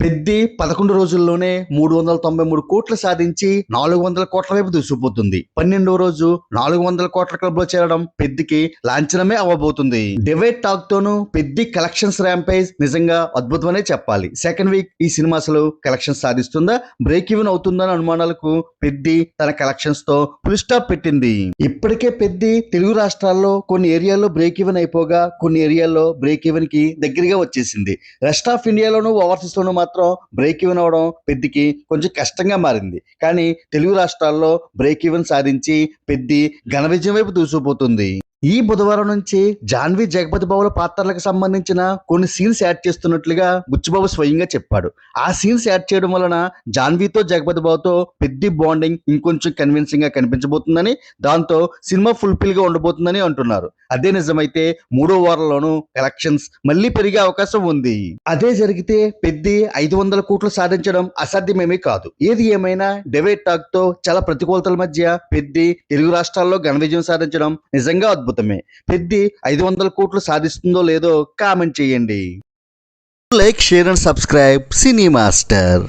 పెద్ది 11 రోజుల్లోనే 393 కోట్లు సాధించి 400 కోట్ల వైపు దూసుకుపోతుంది. 12వ రోజు 400 కోట్ల క్లబ్ లో చేరడం పెద్దికి లాంఛనమే అవ్వబోతుంది. డివైడ్ టాక్ తోను పెద్ది కలెక్షన్స్ ర్యాంపేజ్ నిజంగా అద్భుతమనే చెప్పాలి. సెకండ్ వీక్ ఈ సినిమా అసలు కలెక్షన్స్ సాధిస్తుందా, బ్రేక్ ఈవెన్ అవుతుందన్న అనుమానాలకు పెద్ది తన కలెక్షన్స్ తో ఫుల్ స్టాప్ పెట్టింది. ఇప్పటికే పెద్ది తెలుగు రాష్ట్రాల్లో కొన్ని ఏరియాల్లో బ్రేక్ ఈవెన్ అయిపోగా కొన్ని ఏరియాల్లో బ్రేక్ ఈవెన్ కి దగ్గరగా వచ్చేసింది. రెస్ట్ ఆఫ్ ఇండియాలోను ఓవర్సీస్ లోను మాత్రం బ్రేక్ ఈవెన్ అవడం పెద్దికి కొంచెం కష్టంగా మారింది. కానీ తెలుగు రాష్ట్రాల్లో బ్రేక్ ఈవెన్ సాధించి పెద్ది ఘన విజయం వైపు దూసుకుపోతుంది. ఈ బుధవారం నుంచి జాన్వీ జగపతి బాబుల పాత్రలకు సంబంధించిన కొన్ని సీన్స్ యాడ్ చేస్తున్నట్లుగా బుచ్చిబాబు స్వయంగా చెప్పాడు. ఆ సీన్స్ యాడ్ చేయడం వలన జాన్వీతో జగపతి బాబుతో పెద్ది బాండింగ్ ఇంకొంచెం కన్విన్సింగ్ గా కనిపించబోతుందని, దాంతో సినిమా ఫుల్ఫిల్ గా ఉండబోతుందని అంటున్నారు. అదే నిజమైతే 3వ వారంలోనూ కలెక్షన్స్ మళ్ళీ పెరిగే అవకాశం ఉంది. అదే జరిగితే పెద్ది 500 కోట్లు సాధించడం అసాధ్యమేమీ కాదు. ఏది ఏమైనా డివైడ్ టాక్ తో చాలా ప్రతికూలతల మధ్య పెద్ది తెలుగు రాష్ట్రాల్లో ఘన విజయం సాధించడం నిజంగా అద్భుతమే. పెద్ది 500 కోట్లు సాధిస్తుందో లేదో కామెంట్ చేయండి. Like, share and subscribe cine master.